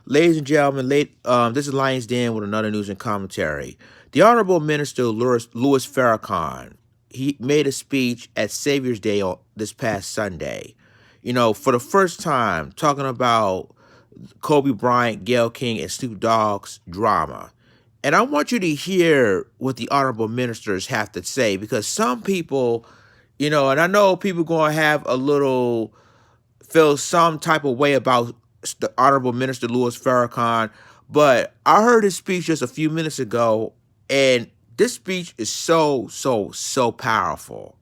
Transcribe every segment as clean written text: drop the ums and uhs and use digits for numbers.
Ladies and gentlemen, this is Lions Den with another news and commentary. The Honorable Minister Louis Farrakhan, he made a speech at Savior's Day this past Sunday. You know, for the first time, talking about Kobe Bryant, Gayle King, and Snoop Dogg's drama. And I want you to hear what the Honorable Ministers have to say because some people, and I know people going to have a little feel some type of way about the Honorable Minister Louis Farrakhan, but I heard his speech just a few minutes ago, and this speech is so powerful.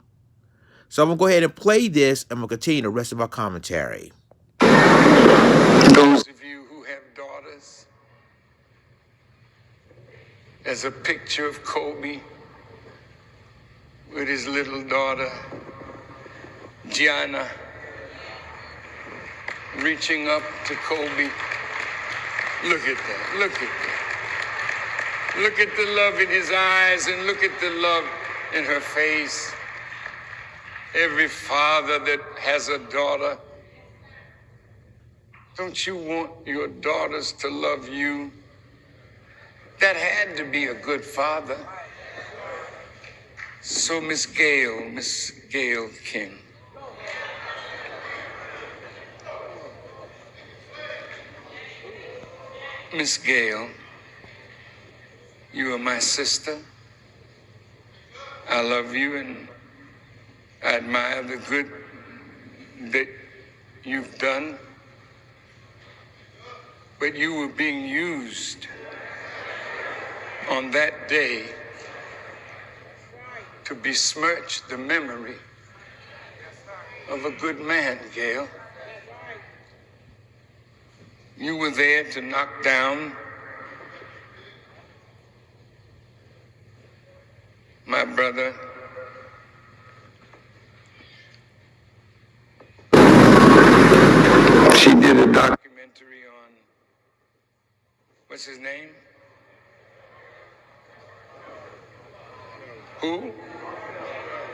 So I'm gonna go ahead and play this, and I'm gonna continue the rest of my commentary. Those of you who have daughters, there's a picture of Kobe with his little daughter, Gianna, reaching up to Kobe. Look at that, look at that. Look at the love in his eyes and look at the love in her face. Every father that has a daughter, don't you want your daughters to love you? That had to be a good father. So Miss Gayle King, Miss Gayle, you are my sister. I love you and I admire the good that you've done. But you were being used on that day to besmirch the memory of a good man, Gayle. You were there to knock down my brother. She did a documentary on, what's his name? Who?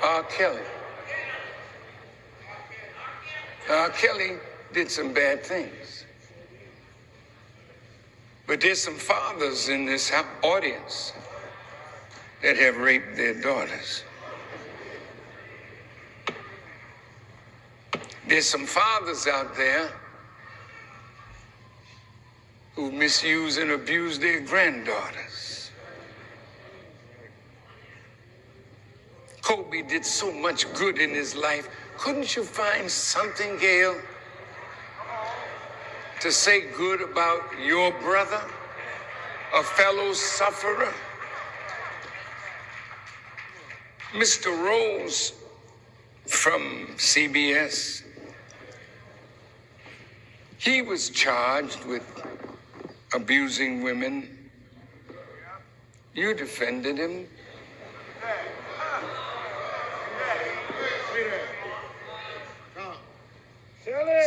R. Kelly. R. Kelly did some bad things. But there's some fathers in this audience that have raped their daughters. There's some fathers out there who misuse and abuse their granddaughters. Kobe did so much good in his life. Couldn't you find something, Gayle, to say good about your brother, a fellow sufferer? Mr. Rose from CBS, he was charged with abusing women. You defended him.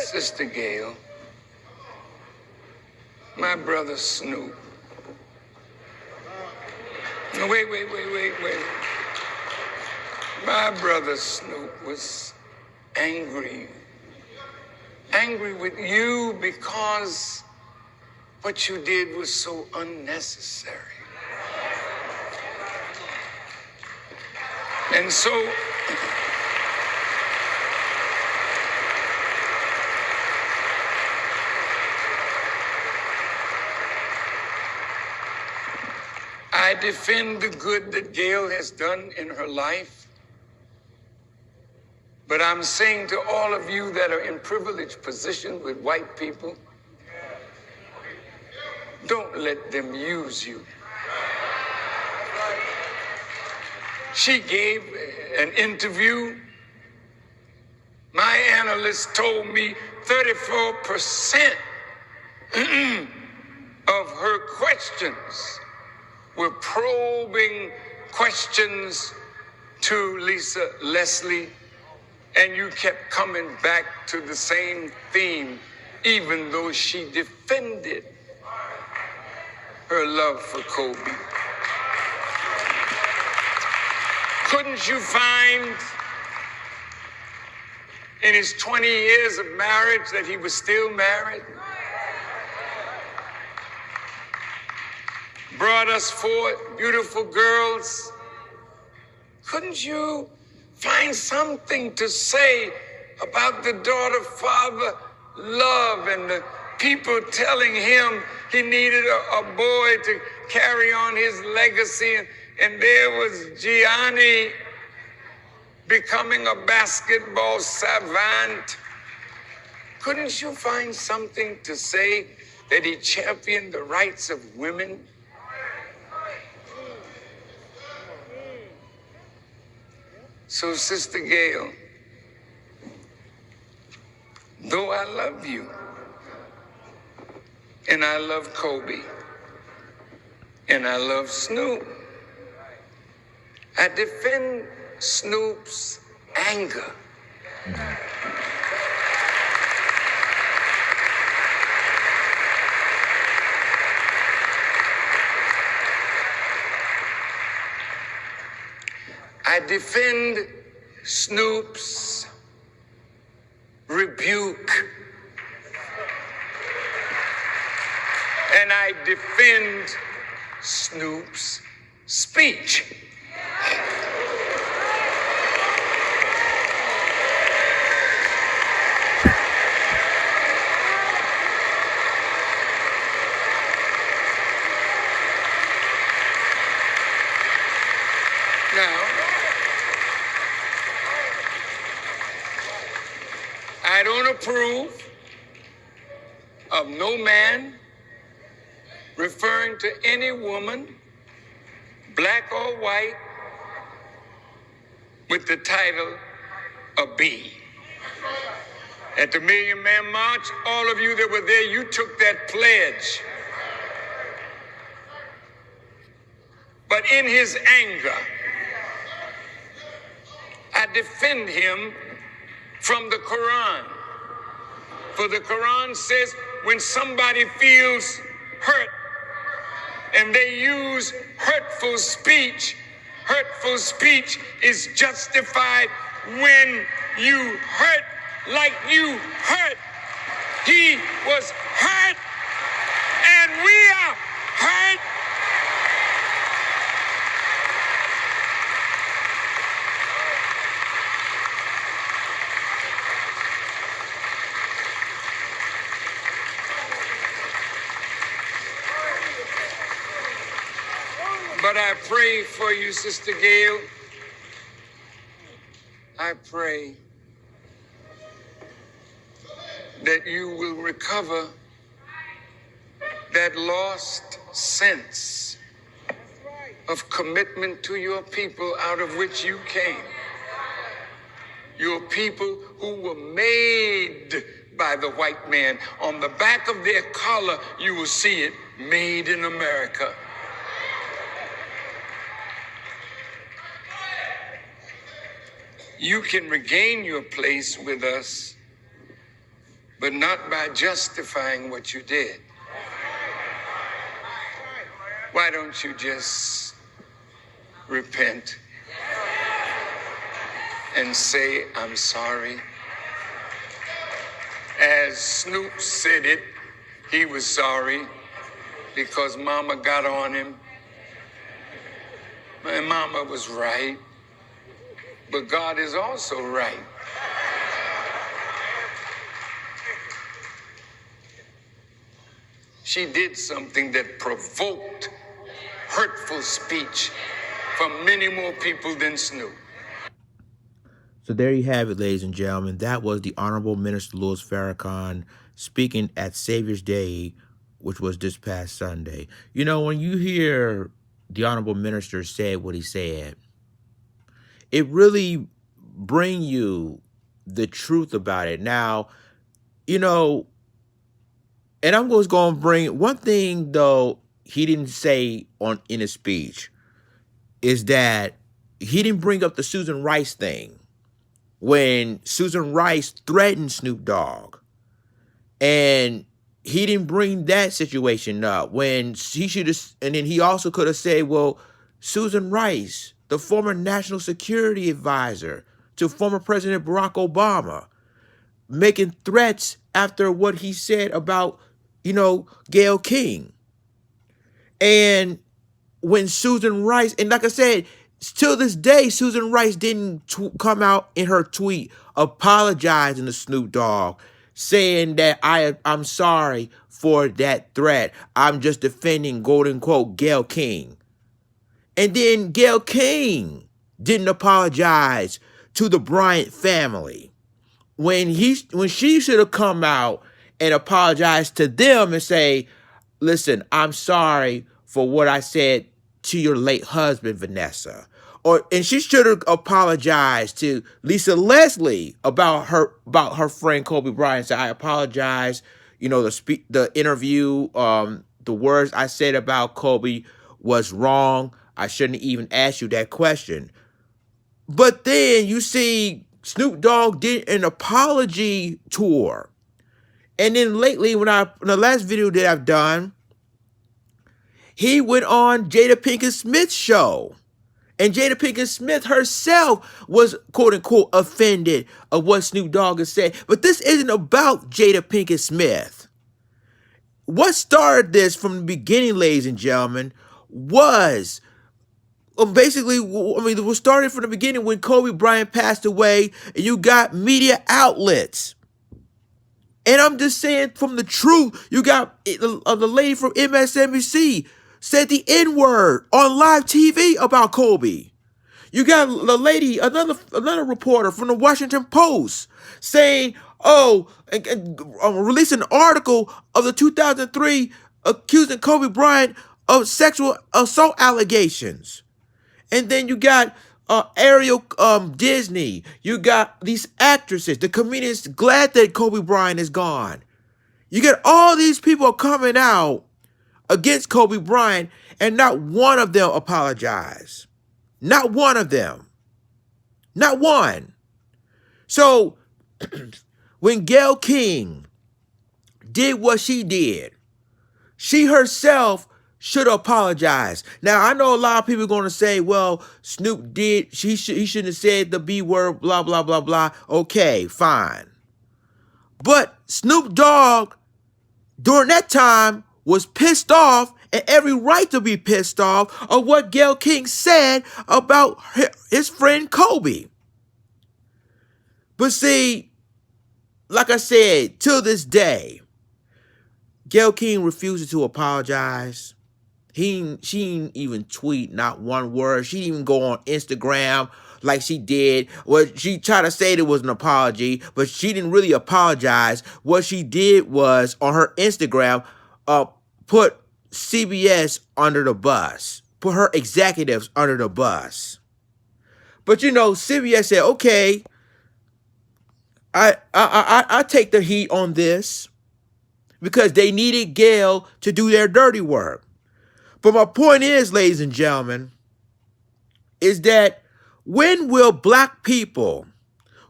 Sister Gayle, my brother Snoop. No, wait. My brother Snoop was angry with you because what you did was so unnecessary. And so I defend the good that Gayle has done in her life. But I'm saying to all of you that are in privileged position with white people, don't let them use you. She gave an interview. My analyst told me 34% of her questions were probing questions to Lisa Leslie, and you kept coming back to the same theme, even though she defended her love for Kobe. Couldn't you find in his 20 years of marriage that he was still married? brought us forth beautiful girls. Couldn't you find something to say about the daughter-father love and the people telling him he needed a boy to carry on his legacy? And there was Gianni becoming a basketball savant. Couldn't you find something to say that he championed the rights of women? So, Sister Gayle, though I love you, and I love Kobe, and I love Snoop, I defend Snoop's anger. I defend Snoop's rebuke. And I defend Snoop's speech. Now, I don't approve of no man referring to any woman, black or white, with the title of B. At the Million Man March, all of you that were there, you took that pledge. But in his anger, I defend him from the Quran. For the Quran says when somebody feels hurt and they use hurtful speech is justified when you hurt like you hurt. He was hurt and we are hurt. But I pray for you, Sister Gayle. I pray that you will recover that lost sense of commitment to your people out of which you came. Your people who were made by the white man. On the back of their collar, you will see it, made in America. You can regain your place with us, but not by justifying what you did. Why don't you just repent and say, I'm sorry? As Snoop said it, he was sorry because Mama got on him. And Mama was right. But God is also right. She did something that provoked hurtful speech from many more people than Snoop. So there you have it, ladies and gentlemen. That was the Honorable Minister Louis Farrakhan speaking at Savior's Day, which was this past Sunday. You know, when you hear the Honorable Minister say what he said, it really bring you the truth about it. Now, you know, and I'm just going to bring one thing, though, he didn't say in his speech is that he didn't bring up the Susan Rice thing when Susan Rice threatened Snoop Dogg. And he didn't bring that situation up when he should have. And then he also could have said, well, Susan Rice, the former national security advisor to former President Barack Obama, making threats after what he said about, Gayle King. And when Susan Rice, and like I said, till this day, Susan Rice didn't come out in her tweet apologizing to Snoop Dogg, saying that I'm sorry for that threat. I'm just defending, quote unquote, Gayle King. And then Gayle King didn't apologize to the Bryant family when she should have come out and apologized to them and say, listen, I'm sorry for what I said to your late husband, Vanessa. And she should have apologized to Lisa Leslie about her friend Kobe Bryant. Said, I apologize. The interview, the words I said about Kobe was wrong. I shouldn't even ask you that question. But then you see Snoop Dogg did an apology tour. And then lately, in the last video that I've done, he went on Jada Pinkett Smith's show. And Jada Pinkett Smith herself was, quote unquote, offended of what Snoop Dogg has said. But this isn't about Jada Pinkett Smith. What started this from the beginning, ladies and gentlemen, was it was started from the beginning when Kobe Bryant passed away, and you got media outlets. And I'm just saying from the truth, you got the lady from MSNBC said the N-word on live TV about Kobe. You got the lady, another reporter from the Washington Post saying, releasing an article of the 2003 accusing Kobe Bryant of sexual assault allegations. And then you got Ariel Disney. You got these actresses, the comedians, glad that Kobe Bryant is gone. You get all these people coming out against Kobe Bryant, and not one of them apologized. Not one of them. Not one. So when Gayle King did what she did, she herself should apologize. Now, I know a lot of people are going to say, well, Snoop did, he shouldn't have said the B word, blah, blah, blah, blah. Okay, fine. But Snoop Dogg, during that time, was pissed off, and every right to be pissed off of what Gayle King said about his friend Kobe. But see, like I said, till this day, Gayle King refuses to apologize. She didn't even tweet not one word. She didn't even go on Instagram like she did. Well, she tried to say it was an apology, but she didn't really apologize. What she did was, on her Instagram, put CBS under the bus. Put her executives under the bus. But CBS said, okay, I take the heat on this because they needed Gayle to do their dirty work. But my point is, ladies and gentlemen, is that when will black people,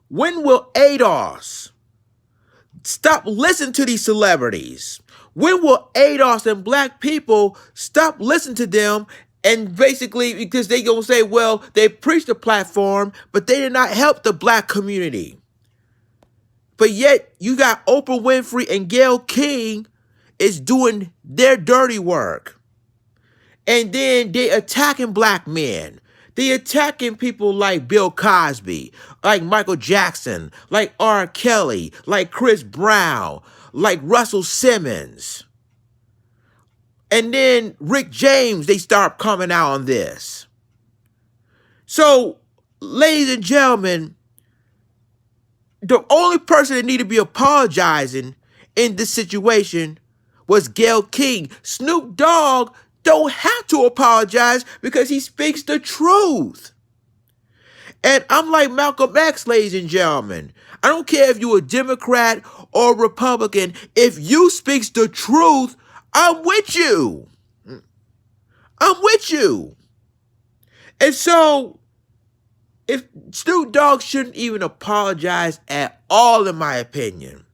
when will ADOS stop listening to these celebrities? When will ADOS and black people stop listening to them? And basically, because they gonna say, well, they preached the platform, but they did not help the black community. But yet, you got Oprah Winfrey and Gayle King is doing their dirty work. And then they attacking black men. They attacking people like Bill Cosby, like Michael Jackson, like R. Kelly, like Chris Brown, like Russell Simmons. And then Rick James, they start coming out on this. So, ladies and gentlemen, the only person that need to be apologizing in this situation was Gayle King. Snoop Dogg don't have to apologize because he speaks the truth. And I'm like Malcolm X, ladies and gentlemen. I don't care if you're a Democrat or Republican. If you speaks the truth, I'm with you. I'm with you. And so, if Snoop Dogg shouldn't even apologize at all, in my opinion.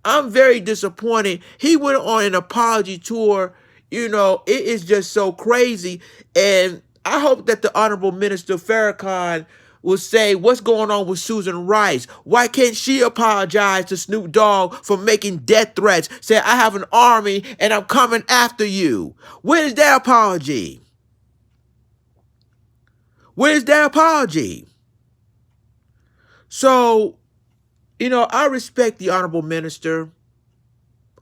I'm very disappointed. He went on an apology tour. It is just so crazy. And I hope that the Honorable Minister Farrakhan will say, what's going on with Susan Rice? Why can't she apologize to Snoop Dogg for making death threats? Say, I have an army and I'm coming after you. Where is that apology? Where's that apology? So, I respect the honorable minister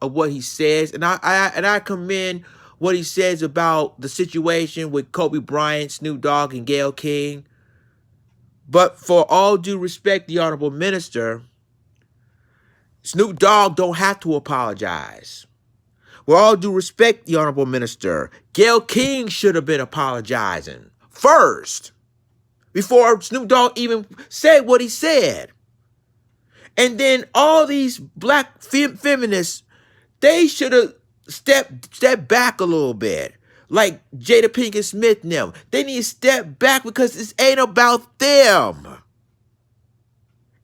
of what he says, and I commend what he says about the situation with Kobe Bryant, Snoop Dogg, and Gayle King. But for all due respect, the honorable minister, Snoop Dogg don't have to apologize. With all due respect, the honorable minister, Gayle King should have been apologizing first before Snoop Dogg even said what he said. And then all these black feminists, they should have stepped back a little bit. Like Jada Pinkett Smith and them. They need to step back because this ain't about them.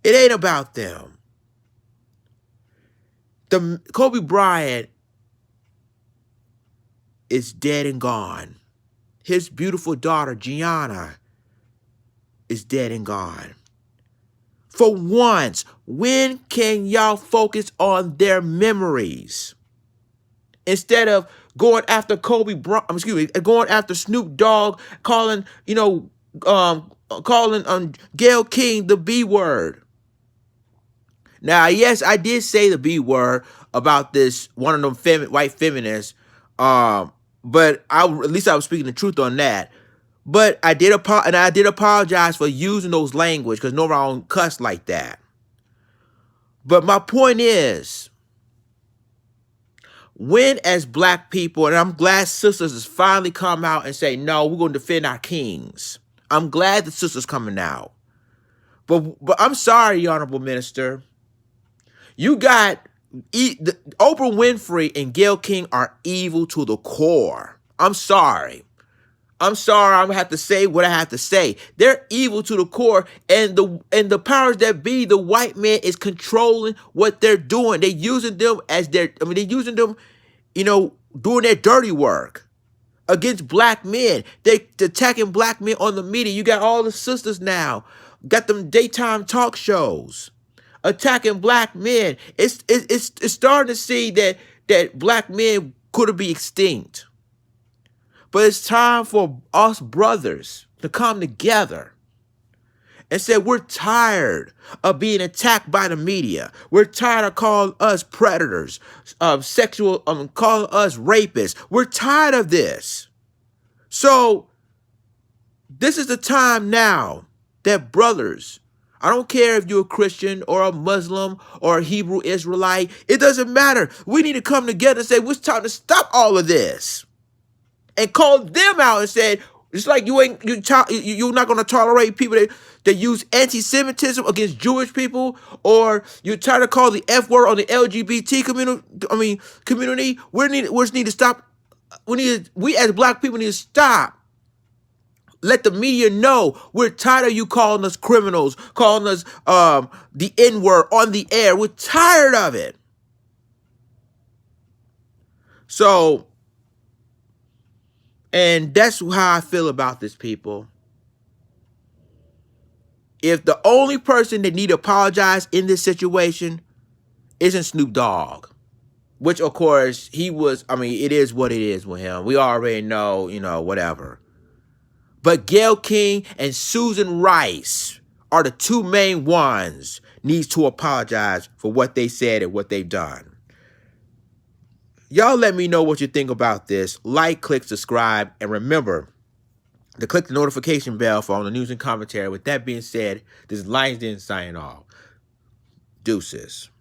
It ain't about them. The Kobe Bryant is dead and gone. His beautiful daughter, Gianna, is dead and gone. For once, when can y'all focus on their memories? Instead of going after going after Snoop Dogg, calling Gayle King the B word. Now, yes, I did say the B word about this one of them white feminists, but at least I was speaking the truth on that. But I did apologize for using those language because normally I don't cuss like that. But my point is, when as black people, and I'm glad sisters has finally come out and say, no, we're going to defend our kings. I'm glad the sisters coming out. But I'm sorry, honorable minister. You got Oprah Winfrey and Gayle King are evil to the core. I'm sorry. I'm gonna have to say what I have to say. They're evil to the core, and the powers that be, the white man is controlling what they're doing. They're using them doing their dirty work against black men. They're attacking black men on the media. You got all the sisters now, got them daytime talk shows attacking black men. It's starting to see that black men could be extinct. But it's time for us brothers to come together and say we're tired of being attacked by the media. We're tired of calling us predators, calling us rapists. We're tired of this. So this is the time now that brothers, I don't care if you're a Christian or a Muslim or a Hebrew Israelite, it doesn't matter. We need to come together and say it's time to stop all of this. And called them out and said, it's like you're not going to tolerate people that use anti-Semitism against Jewish people, or you're trying to call the F word on the LGBT community. We just need to stop. We as black people need to stop. Let the media know we're tired of you calling us criminals, calling us the N-word on the air. We're tired of it. So, and that's how I feel about this, people. If the only person that need to apologize in this situation isn't Snoop Dogg, which of course it is what it is with him. We already know, whatever. But Gayle King and Susan Rice are the two main ones needs to apologize for what they said and what they've done. Y'all let me know what you think about this. Like, click, subscribe, and remember to click the notification bell for all the news and commentary. With that being said, this is Lions Den signing off. Deuces.